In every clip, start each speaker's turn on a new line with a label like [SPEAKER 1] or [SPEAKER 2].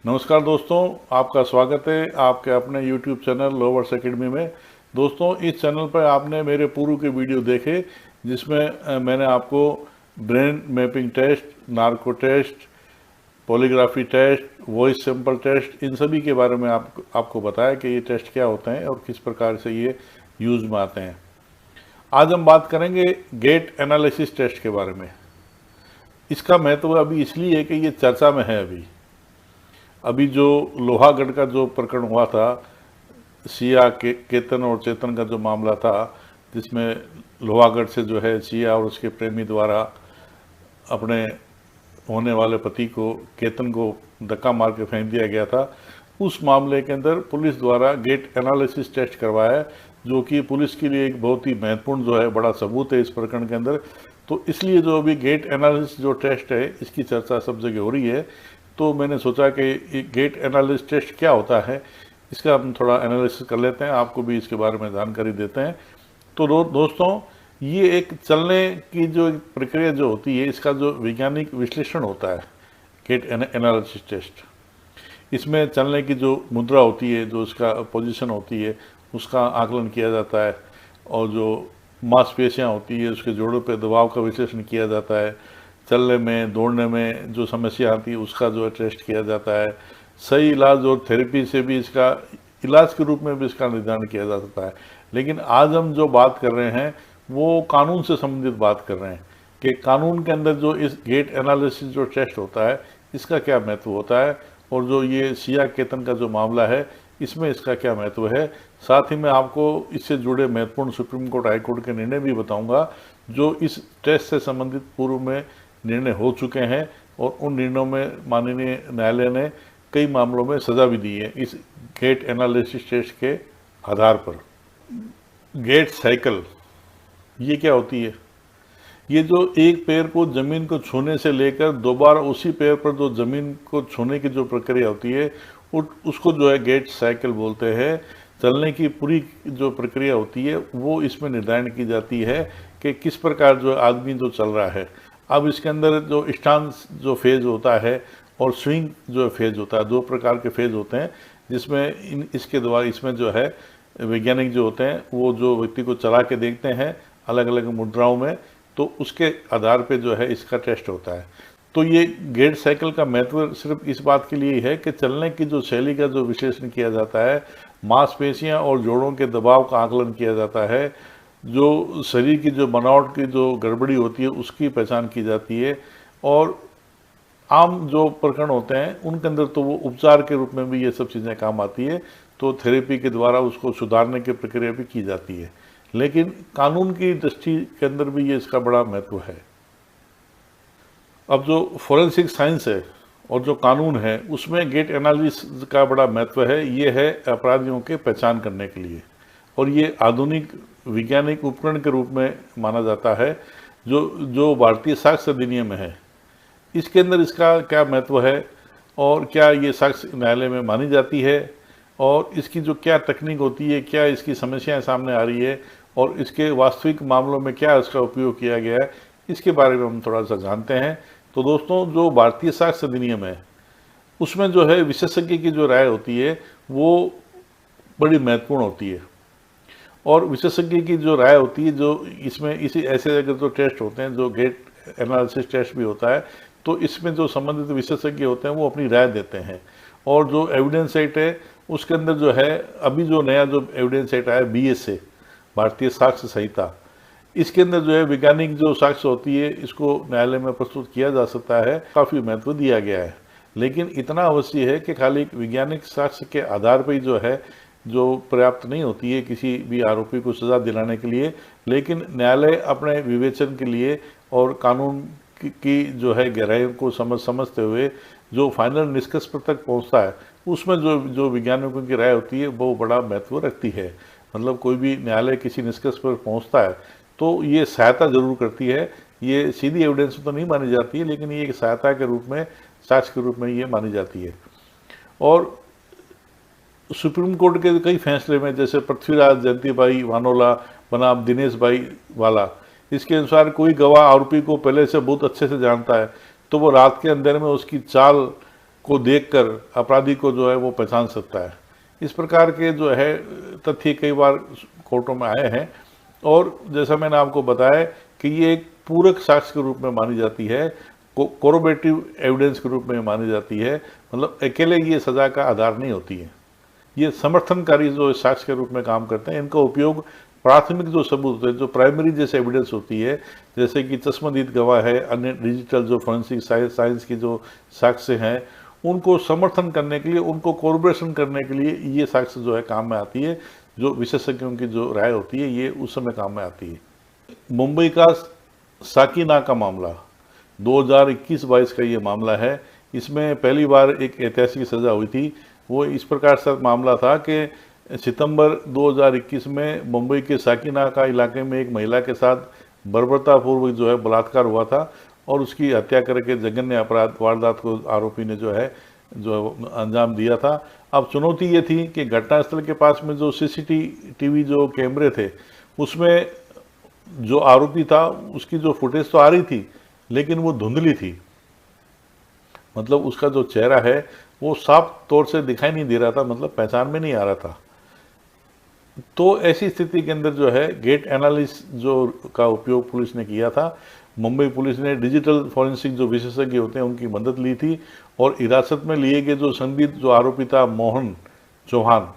[SPEAKER 1] नमस्कार दोस्तों, आपका स्वागत है आपके अपने YouTube चैनल लोवर्स एकेडमी में। दोस्तों, इस चैनल पर आपने मेरे पूर्व के वीडियो देखे जिसमें मैंने आपको brain mapping test, narco test, polygraphy test, voice sample test, इन सभी के बारे में आपको बताया कि ये टेस्ट क्या होते हैं और किस प्रकार से ये यूज़ में आते हैं। आज हम बात करेंगे गेट एनालिसिस टेस्ट के बारे में। इसका महत्व अभी इसलिए है कि ये चर्चा में है। अभी जो लोहागढ़ का जो प्रकरण हुआ था, सिया केतन और चेतन का जो मामला था, जिसमें लोहागढ़ से जो है सिया और उसके प्रेमी द्वारा अपने होने वाले पति को, केतन को धक्का मार के फेंक दिया गया था, उस मामले के अंदर पुलिस द्वारा गेट एनालिसिस टेस्ट करवाया, जो कि पुलिस के लिए एक बहुत ही महत्वपूर्ण जो है बड़ा सबूत है इस प्रकरण के अंदर। तो इसलिए जो अभी गेट एनालिसिस जो टेस्ट है, इसकी चर्चा सब जगह हो रही है। तो मैंने सोचा कि गेट एनालिसिस टेस्ट क्या होता है, इसका हम थोड़ा एनालिसिस कर लेते हैं, आपको भी इसके बारे में जानकारी देते हैं। तो दोस्तों, ये एक चलने की जो प्रक्रिया जो होती है, इसका जो वैज्ञानिक विश्लेषण होता है गेट एनालिसिस टेस्ट, इसमें चलने की जो मुद्रा होती है, जो उसका पोजीशन होती है, उसका आकलन किया जाता है, और जो मांसपेशियाँ होती है उसके जोड़ों पे दबाव का विश्लेषण किया जाता है, चलने में दौड़ने में जो समस्या आती है उसका जो है टेस्ट किया जाता है, सही इलाज और थेरेपी से भी इसका इलाज के रूप में भी इसका निर्धारण किया जा सकता है। लेकिन आज हम जो बात कर रहे हैं वो कानून से संबंधित बात कर रहे हैं कि कानून के अंदर जो इस गेट एनालिसिस जो टेस्ट होता है, इसका क्या महत्व होता है, और जो ये सिया केतन का जो मामला है इसमें इसका क्या महत्व है। साथ ही मैं आपको इससे जुड़े महत्वपूर्ण सुप्रीम कोर्ट, हाई कोर्ट के निर्णय भी बताऊंगा जो इस टेस्ट से संबंधित पूर्व में निर्णय हो चुके हैं, और उन निर्णयों में माननीय न्यायालय ने कई मामलों में सजा भी दी है इस गेट एनालिसिस टेस्ट के आधार पर। गेट साइकिल ये क्या होती है? ये जो एक पैर को जमीन को छूने से लेकर दोबारा उसी पैर पर जो जमीन को छूने की जो प्रक्रिया होती है, उसको जो है गेट साइकिल बोलते हैं। चलने की पूरी जो प्रक्रिया होती है वो इसमें निर्धारण की जाती है कि किस प्रकार जो आदमी जो चल रहा है। अब इसके अंदर जो स्टांस जो फेज होता है और स्विंग जो फेज होता है, दो प्रकार के फेज होते हैं, जिसमें इसके द्वारा इसमें जो है वैज्ञानिक जो होते हैं वो जो व्यक्ति को चला के देखते हैं अलग अलग मुद्राओं में, तो उसके आधार पे जो है इसका टेस्ट होता है। तो ये गेट साइकिल का महत्व सिर्फ इस बात के लिए है कि चलने की जो शैली का जो विश्लेषण किया जाता है, मांसपेशियां और जोड़ों के दबाव का आकलन किया जाता है, जो शरीर की जो बनावट की जो गड़बड़ी होती है उसकी पहचान की जाती है, और आम जो प्रकरण होते हैं उनके अंदर तो वो उपचार के रूप में भी ये सब चीज़ें काम आती है, तो थेरेपी के द्वारा उसको सुधारने की प्रक्रिया भी की जाती है। लेकिन कानून की दृष्टि के अंदर भी ये इसका बड़ा महत्व है। अब जो फोरेंसिक साइंस है और जो कानून है उसमें गेट एनालिसिस का बड़ा महत्व है। ये है अपराधियों के पहचान करने के लिए, और ये आधुनिक वैज्ञानिक उपकरण के रूप में माना जाता है जो जो भारतीय साक्ष्य अधिनियम में है। इसके अंदर इसका क्या महत्व है और क्या ये साक्ष्य न्यायालय में मानी जाती है, और इसकी जो क्या तकनीक होती है, क्या इसकी समस्याएं सामने आ रही है, और इसके वास्तविक मामलों में क्या इसका उपयोग किया गया है, इसके बारे में हम थोड़ा सा जानते हैं। तो दोस्तों, जो भारतीय साक्ष्य अधिनियम है उसमें जो है विशेषज्ञ की जो राय होती है वो बड़ी महत्वपूर्ण होती है, और विशेषज्ञ की जो राय होती है, जो इसमें इसी ऐसे अगर जो टेस्ट होते हैं, जो गेट एनालिसिस टेस्ट भी होता है, तो इसमें जो संबंधित विशेषज्ञ होते हैं वो अपनी राय देते हैं। और जो एविडेंस एक्ट है उसके अंदर जो है अभी जो नया जो एविडेंस एक्ट आया BSA, भारतीय साक्ष्य संहिता, इसके अंदर जो है वैज्ञानिक जो साक्ष्य होती है इसको न्यायालय में प्रस्तुत किया जा सकता है, काफ़ी महत्व दिया गया है। लेकिन इतना अवश्य है कि खाली वैज्ञानिक साक्ष्य के आधार पर ही जो है जो पर्याप्त नहीं होती है किसी भी आरोपी को सजा दिलाने के लिए। लेकिन न्यायालय अपने विवेचन के लिए और कानून की जो है गहराइयों को समझते हुए जो फाइनल निष्कर्ष पर तक पहुंचता है, उसमें जो वैज्ञानिकों की राय होती है वो बड़ा महत्व रखती है। मतलब कोई भी न्यायालय किसी निष्कर्ष पर पहुंचता है तो ये सहायता जरूर करती है। ये सीधी एविडेंस तो नहीं मानी जाती है, लेकिन ये एक सहायता के रूप में, साक्ष्य के रूप में ये मानी जाती है। और सुप्रीम कोर्ट के कई फैसले में, जैसे पृथ्वीराज जयंती भाई वानोला बनाम दिनेश भाई वाला, इसके अनुसार कोई गवाह आरोपी को पहले से बहुत अच्छे से जानता है, तो वो रात के अंधेरे में उसकी चाल को देखकर अपराधी को जो है वो पहचान सकता है। इस प्रकार के जो है तथ्य कई बार कोर्टों में आए हैं और जैसा मैंने आपको बताया कि ये एक पूरक साक्ष्य के रूप में मानी जाती है, कोरोबेटिव एविडेंस के रूप में मानी जाती है। मतलब अकेले ये सजा का आधार नहीं होती है, ये समर्थनकारी जो साक्ष्य के रूप में काम करते हैं। इनका उपयोग प्राथमिक जो सबूत होते हैं, जो प्राइमरी जैसे एविडेंस होती है, जैसे कि चश्मदीद गवाह है, अन्य डिजिटल जो फोरेंसिक साइंस की जो साक्ष्य हैं, उनको समर्थन करने के लिए, उनको कोरबोरेशन करने के लिए ये साक्ष्य जो है काम में आती है। जो विशेषज्ञों की जो राय होती है ये उस समय काम में आती है। मुंबई का साकीना का मामला 2021-22 का ये मामला है। इसमें पहली बार एक ऐतिहासिक सजा हुई थी। वो इस प्रकार से मामला था कि सितंबर 2021 में मुंबई के साकीना का इलाके में एक महिला के साथ बर्बरतापूर्वक जो है बलात्कार हुआ था और उसकी हत्या करके जघन्य अपराध वारदात को आरोपी ने जो है अंजाम दिया था। अब चुनौती ये थी कि घटनास्थल के पास में जो सीसीटीवी जो कैमरे थे उसमें जो आरोपी था उसकी जो फुटेज तो आ रही थी लेकिन वो धुंधली थी। मतलब उसका जो चेहरा है वो साफ तौर से दिखाई नहीं दे रहा था, मतलब पहचान में नहीं आ रहा था। तो ऐसी स्थिति के अंदर जो है गेट एनालिसिस जो का उपयोग पुलिस ने किया था। मुंबई पुलिस ने डिजिटल फॉरेंसिक जो विशेषज्ञ होते हैं उनकी मदद ली थी और हिरासत में लिए गए जो संदिग्ध जो आरोपी था मोहन चौहान,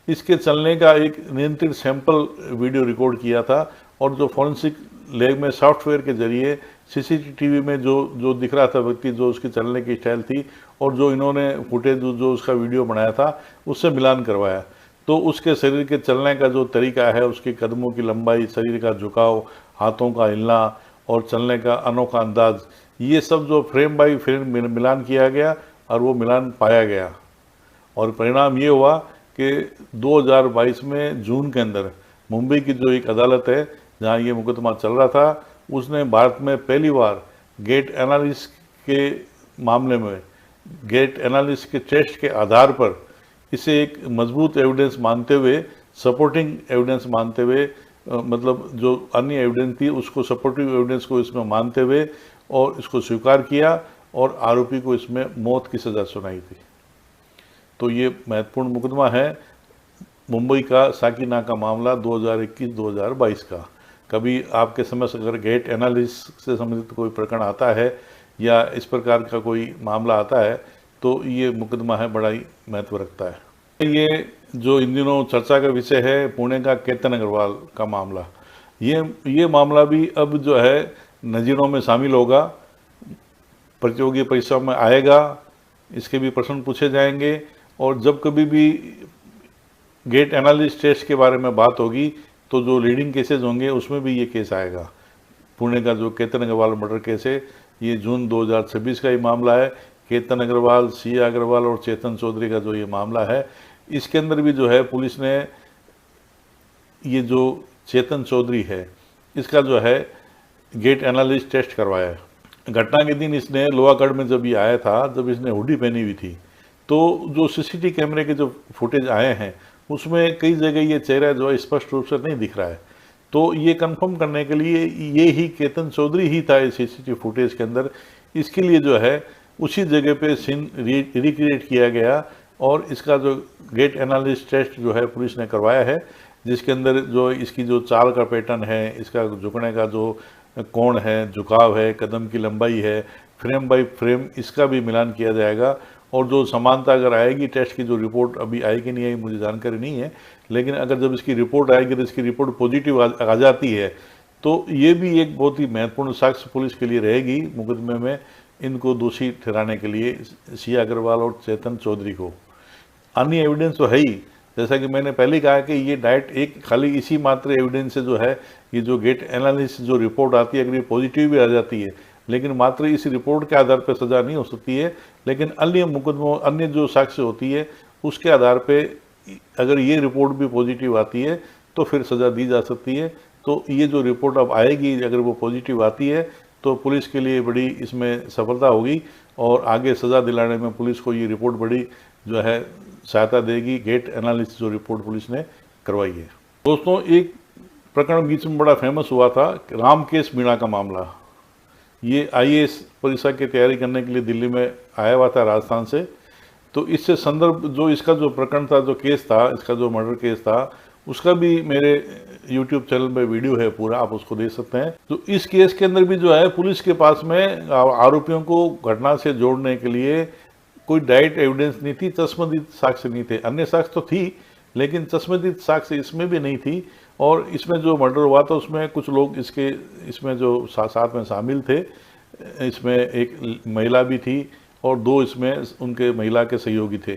[SPEAKER 1] इसके चलने का एक नियंत्रित सैंपल वीडियो रिकॉर्ड किया था और जो फॉरेंसिक लैब में सॉफ्टवेयर के जरिए सीसीटीवी में जो दिख रहा था व्यक्ति, जो उसकी चलने की स्टाइल थी और जो इन्होंने फुटेज जो उसका वीडियो बनाया था उससे मिलान करवाया। तो उसके शरीर के चलने का जो तरीका है, उसके कदमों की लंबाई, शरीर का झुकाव, हाथों का हिलना और चलने का अनोखा अंदाज, ये सब जो फ्रेम बाय फ्रेम मिलान किया गया और वो मिलान पाया गया। और परिणाम ये हुआ कि 2022 में जून के अंदर मुंबई की जो एक अदालत है जहाँ ये मुकदमा चल रहा था, उसने भारत में पहली बार गेट एनालिसिस के मामले में, गेट एनालिसिस के टेस्ट के आधार पर इसे एक मजबूत एविडेंस मानते हुए, सपोर्टिंग एविडेंस मानते हुए, मतलब जो अन्य एविडेंस थी उसको सपोर्टिव एविडेंस को इसमें मानते हुए और इसको स्वीकार किया और आरोपी को इसमें मौत की सज़ा सुनाई थी। तो ये महत्वपूर्ण मुकदमा है मुंबई का साकीना का मामला 2021-2022 का। कभी आपके समझ अगर गेट एनालिसिस से संबंधित कोई प्रकरण आता है या इस प्रकार का कोई मामला आता है तो ये मुकदमा है बड़ा ही महत्व रखता है। ये जो इन दिनों चर्चा का विषय है पुणे का केतन अग्रवाल का मामला, ये मामला भी अब जो है नज़ीरों में शामिल होगा, प्रतियोगी परीक्षा में आएगा, इसके भी प्रश्न पूछे जाएंगे और जब कभी भी गेट एनालिसिस टेस्ट के बारे में बात होगी तो जो लीडिंग केसेस होंगे उसमें भी ये केस आएगा। पुणे का जो केतन अग्रवाल मर्डर केस है ये जून 2026 का ही मामला है। केतन अग्रवाल, सिया अग्रवाल और चेतन चौधरी का जो ये मामला है, इसके अंदर भी जो है पुलिस ने ये जो चेतन चौधरी है इसका जो है गेट एनालिसिस टेस्ट करवाया है। घटना के दिन इसने लोहागढ़ में जब ये आया था, जब इसने हुडी पहनी हुई थी, तो जो सीसीटीवी कैमरे के जो फुटेज आए हैं उसमें कई जगह ये चेहरा जो है स्पष्ट रूप से नहीं दिख रहा है। तो ये कंफर्म करने के लिए ये ही केतन चौधरी ही था इस सीसीटीवी फुटेज के अंदर, इसके लिए जो है उसी जगह पे सीन रिक्रिएट किया गया और इसका जो गेट एनालिसिस टेस्ट जो है पुलिस ने करवाया है, जिसके अंदर जो इसकी जो चाल का पैटर्न है, इसका झुकने का जो कोण है, झुकाव है, कदम की लंबाई है, फ्रेम बाय फ्रेम इसका भी मिलान किया जाएगा। और जो समानता अगर आएगी, टेस्ट की जो रिपोर्ट अभी आएगी नहीं आएगी मुझे जानकारी नहीं है, लेकिन अगर जब इसकी रिपोर्ट आएगी तो इसकी रिपोर्ट पॉजिटिव आ जाती है तो ये भी एक बहुत ही महत्वपूर्ण साक्ष्य पुलिस के लिए रहेगी मुकदमे में इनको दोषी ठहराने के लिए, सिया अग्रवाल और चेतन चौधरी को। अन्य एविडेंस तो है ही, जैसा कि मैंने पहले कहा कि ये डायरेक्ट एक खाली इसी मात्र एविडेंस से जो है ये जो गेट एनालिसिस जो रिपोर्ट आती है अगर ये पॉजिटिव भी आ जाती है, लेकिन मात्र इस रिपोर्ट के आधार पर सज़ा नहीं हो सकती है, लेकिन अन्य मुकदमों, अन्य जो साक्ष्य होती है उसके आधार पे अगर ये रिपोर्ट भी पॉजिटिव आती है तो फिर सज़ा दी जा सकती है। तो ये जो रिपोर्ट अब आएगी अगर वो पॉजिटिव आती है तो पुलिस के लिए बड़ी इसमें सफलता होगी और आगे सज़ा दिलाने में पुलिस को ये रिपोर्ट बड़ी जो है सहायता देगी, गेट एनालिसिस जो रिपोर्ट पुलिस ने करवाई है। दोस्तों, एक प्रकरण बीच में बड़ा फेमस हुआ था, रामकेश मीणा का मामला। ये आईएएस परीक्षा की तैयारी करने के लिए दिल्ली में आया हुआ था राजस्थान से। तो इससे संदर्भ जो इसका जो प्रकरण था, जो केस था, इसका जो मर्डर केस था, उसका भी मेरे यूट्यूब चैनल पे वीडियो है पूरा, आप उसको देख सकते हैं। तो इस केस के अंदर भी जो है पुलिस के पास में आरोपियों को घटना से जोड़ने के लिए कोई डायरेक्ट एविडेंस नहीं थी, चश्मदीद साक्ष्य नहीं थे। अन्य साक्ष्य तो थी, लेकिन चश्मदीद साक्ष्य इसमें भी नहीं थी। और इसमें जो मर्डर हुआ था उसमें कुछ लोग इसमें जो साथ में शामिल थे, इसमें एक महिला भी थी और 2 इसमें उनके महिला के सहयोगी थे।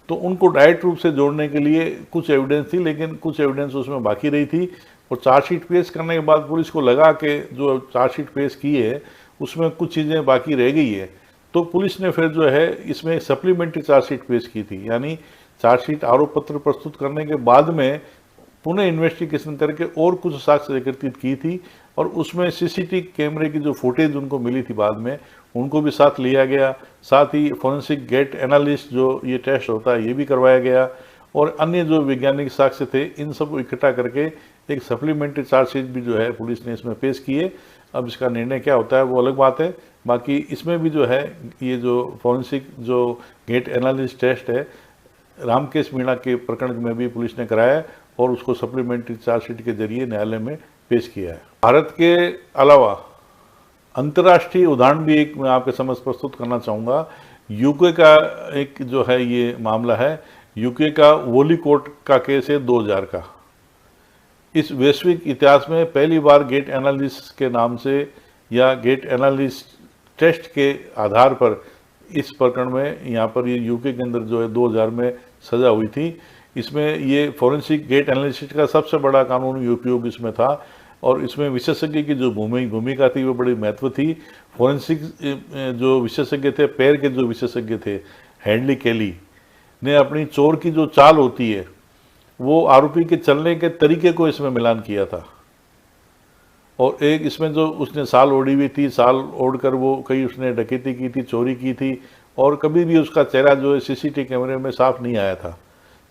[SPEAKER 1] तो उनको डायरेक्ट रूप से जोड़ने के लिए कुछ एविडेंस थी, लेकिन कुछ एविडेंस उसमें बाकी रही थी। और चार्जशीट पेश करने के बाद पुलिस को लगा कि जो चार्जशीट पेश की है उसमें कुछ चीज़ें बाकी रह गई है। तो पुलिस ने फिर जो है इसमें सप्लीमेंट्री चार्जशीट पेश की थी, यानी चार्जशीट आरोप पत्र प्रस्तुत करने के बाद में पुनः इन्वेस्टिगेशन करके और कुछ साक्ष्य एकत्रित की थी। और उसमें सीसीटीवी कैमरे की जो फुटेज उनको मिली थी बाद में, उनको भी साथ लिया गया। साथ ही फोरेंसिक गेट एनालिस्ट जो ये टेस्ट होता है ये भी करवाया गया। और अन्य जो वैज्ञानिक साक्ष्य थे इन सब इकट्ठा करके एक सप्लीमेंट्री चार्जशीट भी जो है पुलिस ने इसमें पेश किए। अब इसका निर्णय क्या होता है वो अलग बात है। बाकी इसमें भी जो है ये जो फोरेंसिक जो गेट एनालिस्ट टेस्ट है रामकेश मीणा के प्रकरण में भी पुलिस ने कराया और उसको सप्लीमेंट्री चार्जशीट के जरिए न्यायालय में पेश किया है। भारत के अलावा अंतर्राष्ट्रीय उदाहरण भी एक मैं आपके समझ प्रस्तुत करना चाहूँगा। यूके का एक जो है ये मामला है, यूके का वोली कोर्ट का केस है 2000 का। इस वैश्विक इतिहास में पहली बार गेट एनालिस्ट के नाम से या गेट एनालिस्ट टेस्ट के आधार पर इस प्रकरण में यहाँ पर ये यूके के अंदर जो है 2000 में सजा हुई थी। इसमें ये फोरेंसिक गेट एनालिस्ट का सबसे बड़ा कानूनी उपयोग इसमें था और इसमें विशेषज्ञ की जो भूमिका थी वो बड़ी महत्व थी। फोरेंसिक जो विशेषज्ञ थे, पैर के जो विशेषज्ञ थे, हेडली केली ने अपनी चोर की जो चाल होती है वो आरोपी के चलने के तरीके को इसमें मिलान किया था। और एक इसमें जो उसने साल ओढ़ी हुई थी, साल ओढ़कर वो कहीं उसने डकैती की थी, चोरी की थी और कभी भी उसका चेहरा जो है सीसीटीवी कैमरे में साफ नहीं आया था।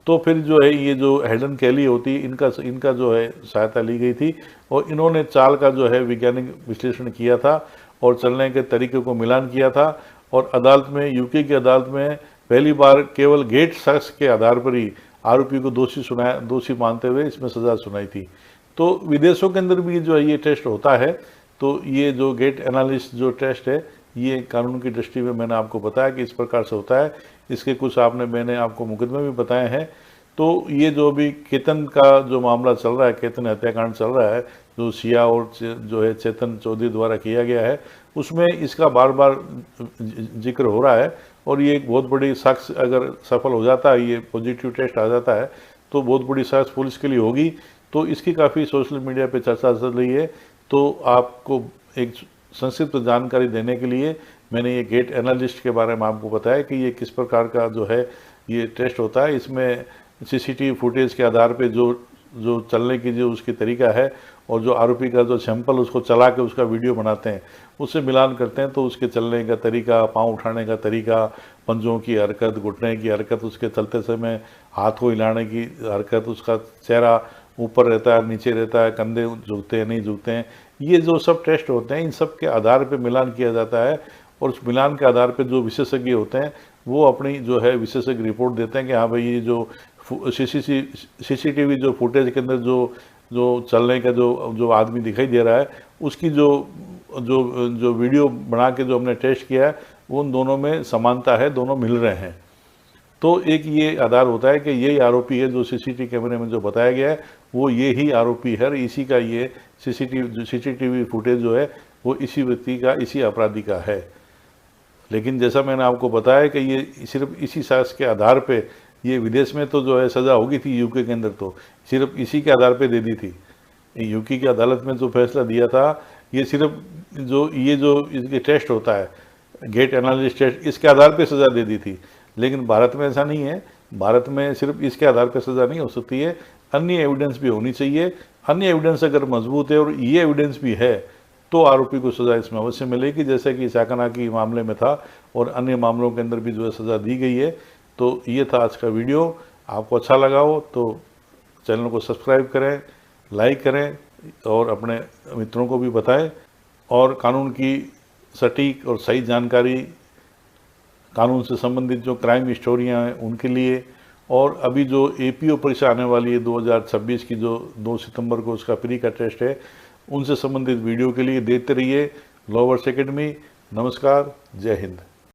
[SPEAKER 1] तो फिर जो है ये जो हेडन कैली होती इनका जो है सहायता ली गई थी और इन्होंने चाल का जो है वैज्ञानिक विश्लेषण किया था और चलने के तरीके को मिलान किया था। और अदालत में, यूके की अदालत में पहली बार केवल गेट साक्ष्य के आधार पर ही आरोपी को दोषी मानते हुए इसमें सजा सुनाई थी। तो विदेशों के अंदर भी जो है ये टेस्ट होता है। तो ये जो गेट एनालिस्ट जो टेस्ट है ये कानून की दृष्टि में मैंने आपको बताया कि इस प्रकार से होता है। इसके कुछ मैंने आपको मुकदमे भी बताए हैं। तो ये जो भी केतन का जो मामला चल रहा है, केतन हत्याकांड चल रहा है जो सिया और जो है चेतन चौधरी द्वारा किया गया है, उसमें इसका बार बार जिक्र हो रहा है। और ये एक बहुत बड़ी साक्ष्य अगर सफल हो जाता है, ये पॉजिटिव टेस्ट आ जाता है तो बहुत बड़ी साक्ष्य पुलिस के लिए होगी। तो इसकी काफ़ी सोशल मीडिया पे चर्चा चल रही है। तो आपको एक संक्षिप्त जानकारी देने के लिए मैंने ये गेट एनालिस्ट के बारे में आपको बताया कि ये किस प्रकार का जो है ये टेस्ट होता है। इसमें सीसीटीवी फुटेज के आधार पे जो चलने की जो उसकी तरीका है और जो आरोपी का जो सैंपल उसको चला के उसका वीडियो बनाते हैं उससे मिलान करते हैं। तो उसके चलने का तरीका, पाँव उठाने का तरीका, पंजों की हरकत, घुटने की हरकत, उसके चलते समय हाथ को हिलाने की हरकत, उसका चेहरा ऊपर रहता है, नीचे रहता है, कंधे झुकते हैं, नहीं झुकते हैं, ये जो सब टेस्ट होते हैं इन सब के आधार पे मिलान किया जाता है। और उस मिलान के आधार पे जो विशेषज्ञ होते हैं वो अपनी जो है विशेषज्ञ रिपोर्ट देते हैं कि हाँ भाई ये जो सीसीटीवी जो फुटेज के अंदर जो चलने का जो आदमी दिखाई दे रहा है उसकी जो वीडियो बना के जो हमने टेस्ट किया है उन दोनों में समानता है, दोनों मिल रहे हैं। तो एक ये आधार होता है कि यही आरोपी है जो सीसीटीवी कैमरे में जो बताया गया है वो ये ही आरोपी है, इसी का ये सीसीटीवी फुटेज जो है वो इसी व्यक्ति का, इसी अपराधी का है। लेकिन जैसा मैंने आपको बताया कि ये सिर्फ इसी साक्ष्य के आधार पे, ये विदेश में तो जो है सज़ा होगी थी, यूके के अंदर तो सिर्फ इसी के आधार पे दे दी थी। यूके की अदालत में जो फैसला दिया था ये सिर्फ जो इसके टेस्ट होता है, गेट एनालिस्ट टेस्ट, इसके आधार पे सज़ा दे दी थी। लेकिन भारत में ऐसा नहीं है। भारत में सिर्फ इसके आधार पर सज़ा नहीं हो सकती है, अन्य एविडेंस भी होनी चाहिए। अन्य एविडेंस अगर मजबूत है और ये एविडेंस भी है तो आरोपी को सज़ा इसमें अवश्य मिलेगी, जैसे कि साकना की मामले में था और अन्य मामलों के अंदर भी जो है सज़ा दी गई है। तो ये था आज का वीडियो। आपको अच्छा लगा हो तो चैनल को सब्सक्राइब करें, लाइक करें और अपने मित्रों को भी बताएं। और कानून की सटीक और सही जानकारी कानून से संबंधित जो क्राइम स्टोरियां हैं उनके लिए, और अभी जो एपीओ परीक्षा आने वाली है 2026 की, जो 2 सितंबर को उसका प्री का टेस्ट है, उनसे संबंधित वीडियो के लिए देखते रहिए लॉ वर्स एकेडमी। नमस्कार, जय हिंद।